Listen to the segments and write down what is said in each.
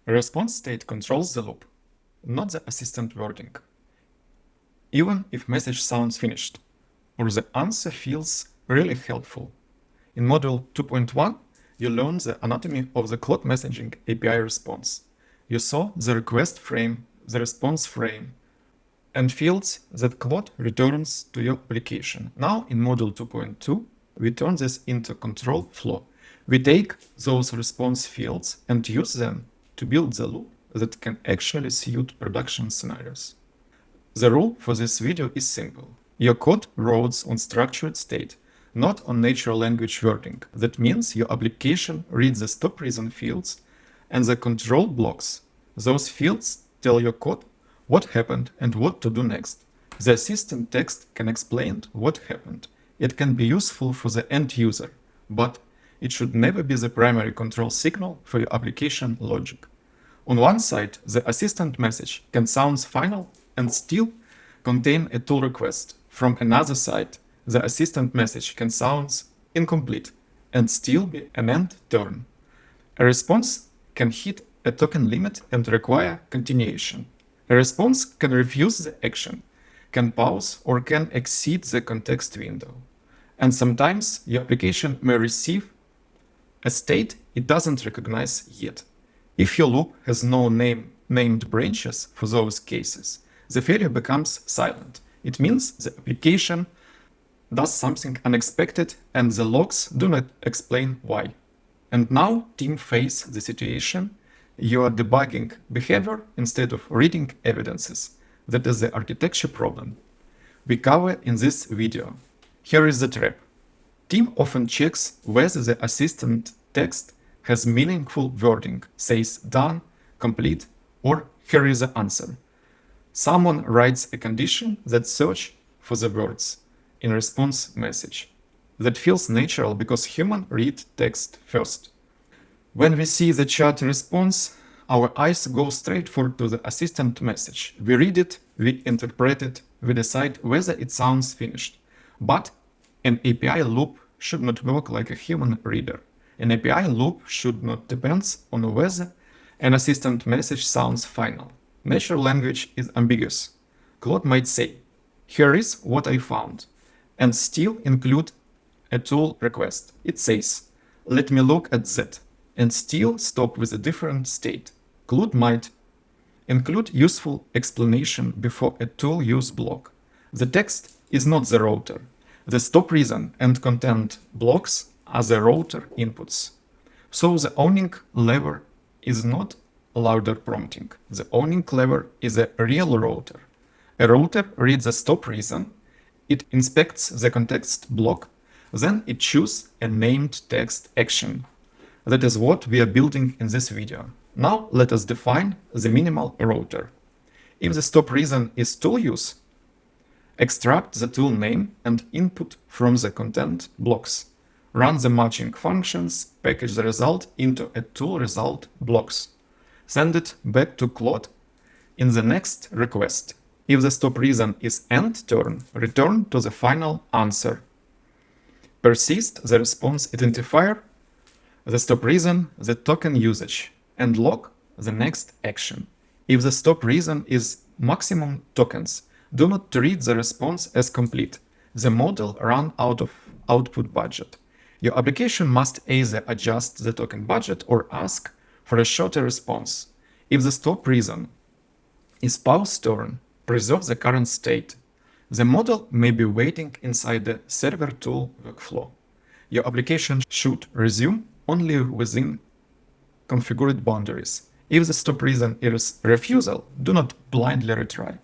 A response state controls the loop, not the assistant wording. Even if message sounds finished, or the answer feels really helpful. In Module 2.1, you learned the anatomy of the Claude Messaging API response. You saw the request frame, the response frame, and fields that Claude returns to your application. Now in Module 2.2, we turn this into control flow. We take those response fields and use them to build the loop that can actually suit production scenarios. The rule for this video is simple. Your code runs on structured state, not on natural language wording. That means your application reads the stop reason fields and the control blocks. Those fields tell your code what happened and what to do next. The assistant text can explain what happened. It can be useful for the end user, but it should never be the primary control signal for your application logic. On one side, the assistant message can sound final and still contain a tool request. From another side, the assistant message can sound incomplete and still be an end turn. A response can hit a token limit and require continuation. A response can refuse the action, can pause, or can exceed the context window. And sometimes your application may receive a state it doesn't recognize yet. If your loop has no named branches for those cases, the failure becomes silent. It means the application does something unexpected and the logs do not explain why. And now team face the situation. You are debugging behavior instead of reading evidences. That is the architecture problem we cover in this video. Here is the trap. Team often checks whether the assistant text has meaningful wording, says done, complete, or here is the answer. Someone writes a condition that search for the words in response message. That feels natural because humans read text first. When we see the chat response, our eyes go straight to the assistant message. We read it, we interpret it, we decide whether it sounds finished. But an API loop should not work like a human reader. An API loop should not depend on whether an assistant message sounds final. Natural language is ambiguous. Claude might say, here is what I found, and still include a tool request. It says, let me look at that, and still stop with a different state. Claude might include useful explanation before a tool use block. The text is not the router. The stop reason and content blocks are the router inputs. So the owning lever is not louder prompting. The owning lever is a real router. A router reads the stop reason, it inspects the context block, then it chooses a named text action. That is what we are building in this video. Now let us define the minimal router. If the stop reason is tool use, extract the tool name and input from the content blocks. Run the matching functions, package the result into a tool result blocks. Send it back to Claude in the next request. If the stop reason is end turn, return to the final answer. Persist the response identifier, the stop reason, the token usage, and log the next action. If the stop reason is maximum tokens, do not treat the response as complete. The model ran out of output budget. Your application must either adjust the token budget or ask for a shorter response. If the stop reason is pause turn, preserve the current state. The model may be waiting inside the server tool workflow. Your application should resume only within configured boundaries. If the stop reason is refusal, do not blindly retry.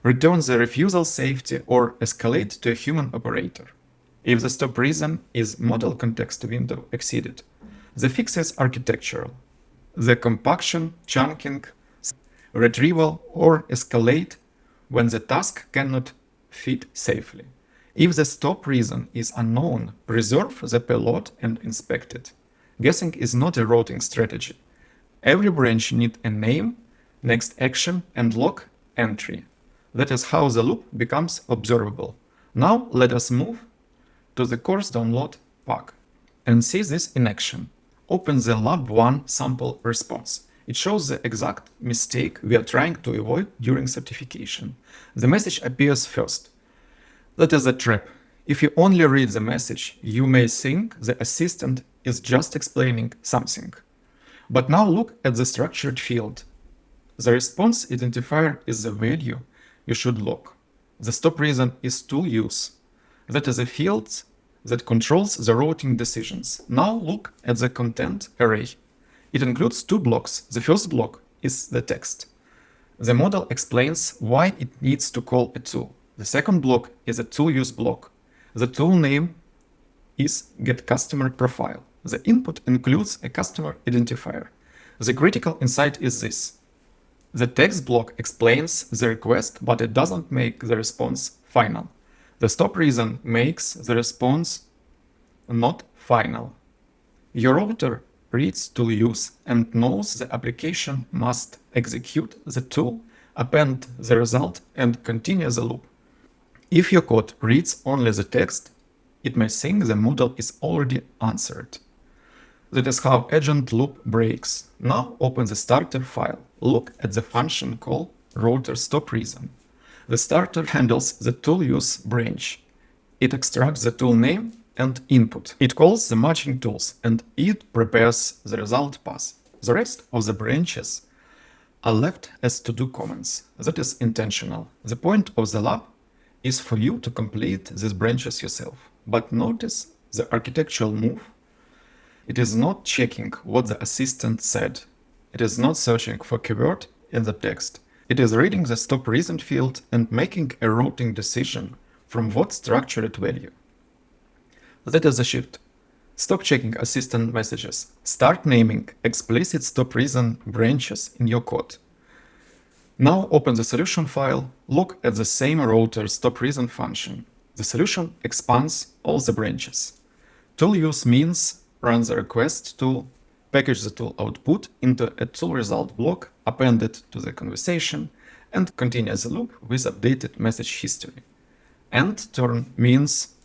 Return the refusal safety or escalate to a human operator. If the stop reason is model context window exceeded, the fix is architectural. The compaction, chunking, retrieval, or escalate when the task cannot fit safely. If the stop reason is unknown, preserve the payload and inspect it. Guessing is not a routing strategy. Every branch needs a name, next action, and log entry. That is how the loop becomes observable. Now let us move to the course download pack and see this in action. Open the Lab 1 sample response. It shows the exact mistake we are trying to avoid during certification. The message appears first. That is a trap. If you only read the message, you may think the assistant is just explaining something. But now look at the structured field. The response identifier is the value you should lock. The stop reason is tool use. That is a field that controls the routing decisions. Now look at the content array. It includes two blocks. The first block is the text. The model explains why it needs to call a tool. The second block is a tool use block. The tool name is getCustomerProfile. The input includes a customer identifier. The critical insight is this. The text block explains the request, but it doesn't make the response final. The stop reason makes the response not final. Your router reads tool use and knows the application must execute the tool, append the result, and continue the loop. If your code reads only the text, it may think the model is already answered. That is how agent loop breaks. Now open the starter file. Look at the function called router stop reason. The starter handles the tool use branch. It extracts the tool name and input. It calls the matching tools and it prepares the result path. The rest of the branches are left as to-do comments. That is intentional. The point of the lab is for you to complete these branches yourself. But notice the architectural move. It is not checking what the assistant said. It is not searching for keyword in the text. It is reading the stop reason field and making a routing decision from what structured value. That is the shift. Stop checking assistant messages. Start naming explicit stop reason branches in your code. Now open the solution file. Look at the same router stop reason function. The solution expands all the branches. Tool use means run the request tool, package the tool output into a tool result block, append it to the conversation, and continue the loop with updated message history. End turn means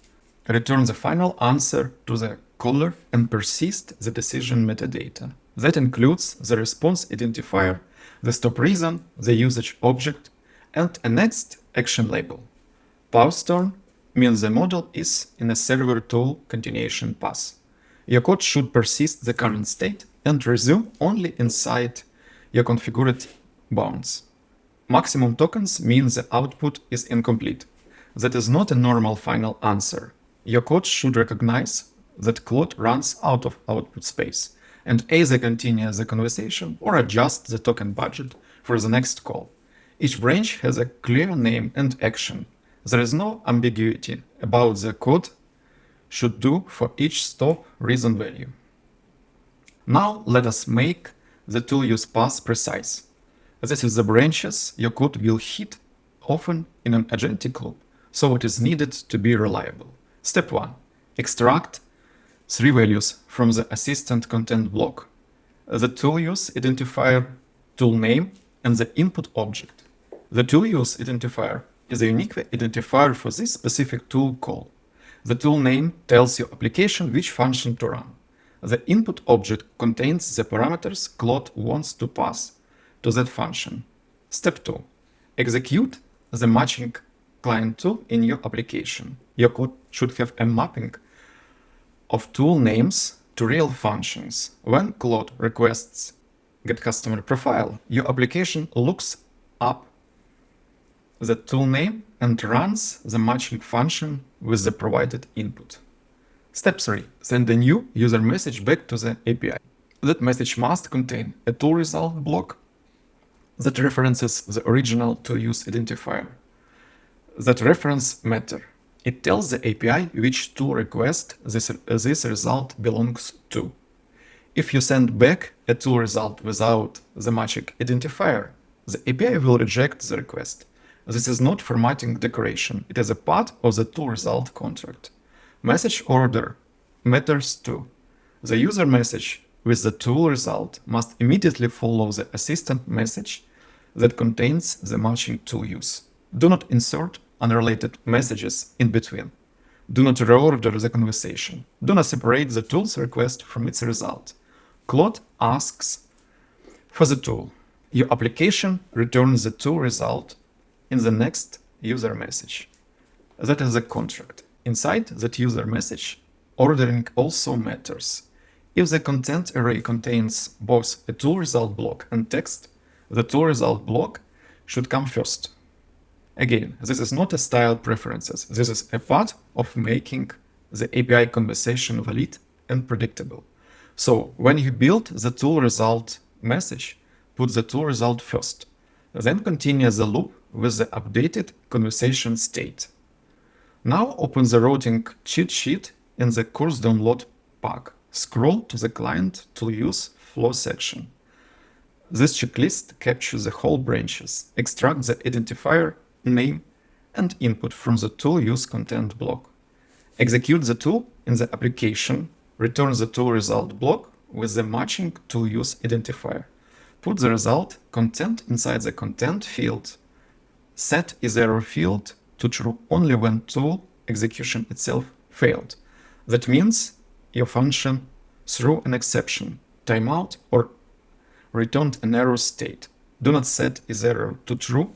return the final answer to the caller and persist the decision metadata. That includes the response identifier, the stop reason, the usage object, and a next action label. Pause turn means the model is in a server tool continuation path. Your code should persist the current state and resume only inside your configured bounds. Maximum tokens means the output is incomplete. That is not a normal final answer. Your code should recognize that Claude runs out of output space and either continue the conversation or adjust the token budget for the next call. Each branch has a clear name and action. There is no ambiguity about the code should do for each stop reason value. Now let us make the tool use path precise. This is the branches your code will hit often in an agentic loop, so it is needed to be reliable. Step 1. Extract 3 values from the assistant content block. The tool use identifier, tool name, and the input object. The tool use identifier is a unique identifier for this specific tool call. The tool name tells your application which function to run. The input object contains the parameters Claude wants to pass to that function. Step 2. Execute the matching client tool in your application. Your code should have a mapping of tool names to real functions. When Claude requests getCustomerProfile, your application looks up the tool name and runs the matching function with the provided input. Step 3. Send a new user message back to the API. That message must contain a tool result block that references the original tool use identifier. That reference matter. It tells the API which tool request this result belongs to. If you send back a tool result without the matching identifier, the API will reject the request. This is not formatting decoration. It is a part of the tool result contract. Message order matters too. The user message with the tool result must immediately follow the assistant message that contains the matching tool use. Do not insert unrelated messages in between. Do not reorder the conversation. Do not separate the tool's request from its result. Claude asks For the tool, your application returns the tool result in the next user message. That is the contract. Inside that user message, ordering also matters. If the content array contains both a tool result block and text, the tool result block should come first. Again, this is not a style preferences. This is a part of making the API conversation valid and predictable. So when you build the tool result message, put the tool result first. Then continue the loop with the updated conversation state. Now open the routing cheat sheet in the course download pack. Scroll to the client tool use flow section. This checklist captures the whole branches, extract the identifier, name, and input from the tool use content block. Execute the tool in the application, return the tool result block with the matching tool use identifier. Put the result content inside the content field. Set isError field to true only when tool execution itself failed. That means your function threw an exception, timeout, or returned an error state. Do not set isError to true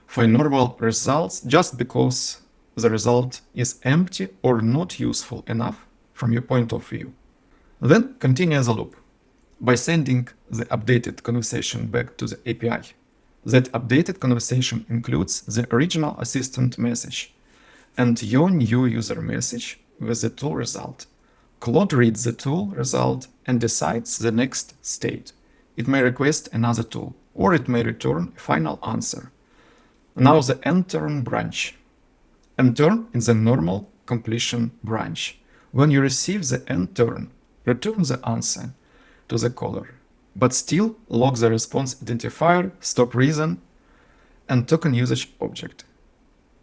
for normal results just because the result is empty or not useful enough from your point of view. Then continue the loop by sending the updated conversation back to the API. That updated conversation includes the original assistant message and your new user message with the tool result. Claude reads the tool result and decides the next state. It may request another tool, or it may return a final answer. Now the endTurn branch. EndTurn is the normal completion branch. When you receive the endTurn, return the answer to the caller, but still log the response identifier, stop reason, and token usage object.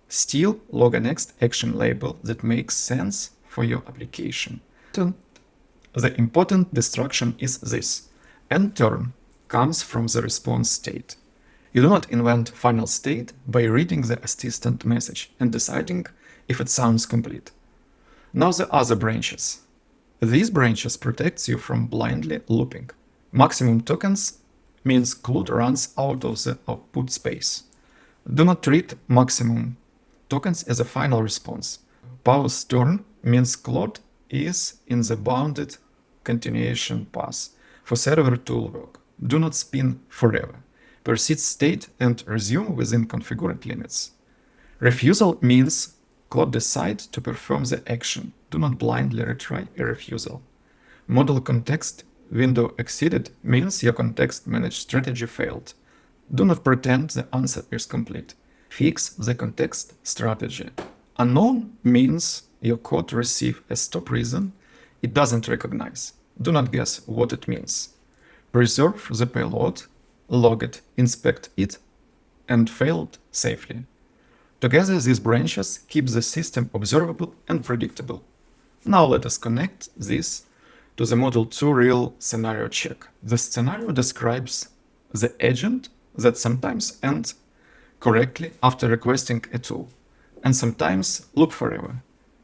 Still log a next action label that makes sense for your application. The important destruction is this. endTurn comes from the response state. You do not invent final state by reading the assistant message and deciding if it sounds complete. Now the other branches. These branches protects you from blindly looping. Maximum tokens means Claude runs out of the output space. Do not treat maximum tokens as a final response. Pause turn means Claude is in the bounded continuation path for server tool work. Do not spin forever. Persist state and resume within configured limits. Refusal means Claude decides to perform the action. Do not blindly retry a refusal. Model context window exceeded means your context managed strategy failed. Do not pretend the answer is complete. Fix the context strategy. Unknown means your code receives a stop reason it doesn't recognize. Do not guess what it means. Preserve the payload, log it, inspect it, and failed safely. Together, these branches keep the system observable and predictable. Now let us connect this to the Model 2 real scenario check. The scenario describes the agent that sometimes ends correctly after requesting a tool, and sometimes loop forever.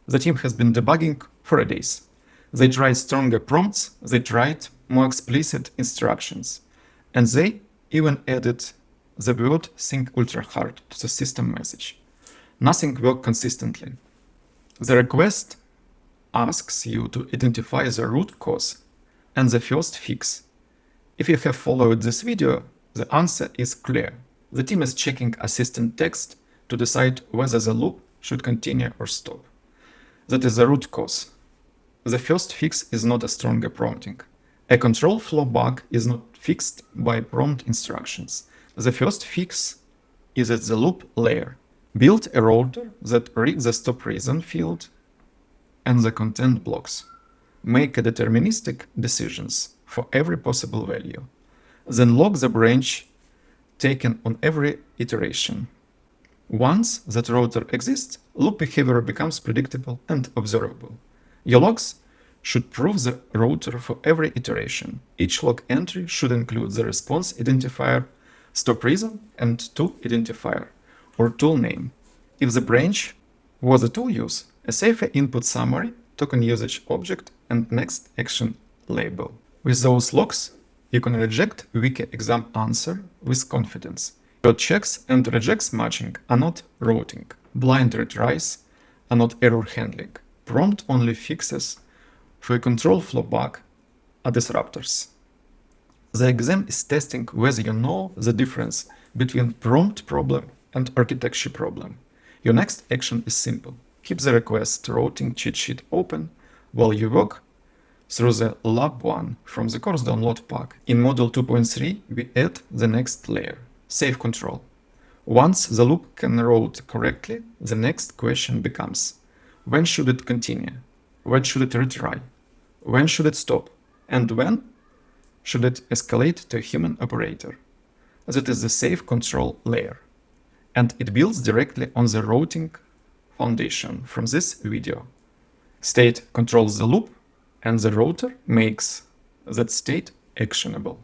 The team has been debugging for days. They tried stronger prompts, they tried more explicit instructions, and they even added the word think ultra hard to the system message. Nothing worked consistently. The request asks you to identify the root cause and the first fix. If you have followed this video, the answer is clear. The team is checking assistant text to decide whether the loop should continue or stop. That is the root cause. The first fix is not a stronger prompting. A control flow bug is not fixed by prompt instructions. The first fix is at the loop layer. Build a router that reads the stop reason field and the content blocks. Make a deterministic decisions for every possible value. Then log the branch taken on every iteration. Once that router exists, loop behavior becomes predictable and observable. Your logs should prove the router for every iteration. Each log entry should include the response identifier, stop reason, and tool identifier, or tool name. If the branch was a tool use, a safer input summary, token usage object, and next action label. With those logs, You can reject wiki exam answer with confidence. Your checks and rejects matching are not routing. Blind retries are not error handling. Prompt-only fixes for a control flow bug are disruptors. The exam is testing whether you know the difference between prompt problem and architecture problem. Your next action is simple. Keep the request routing cheat sheet open while you work through the lab 1 from the course download pack. In module 2.3, we add the next layer, safe control. Once the loop can route correctly, the next question becomes, when should it continue? When should it retry? When should it stop? And when should it escalate to a human operator? That is the safe control layer. And it builds directly on the routing foundation from this video. State controls the loop, and the router makes that state actionable.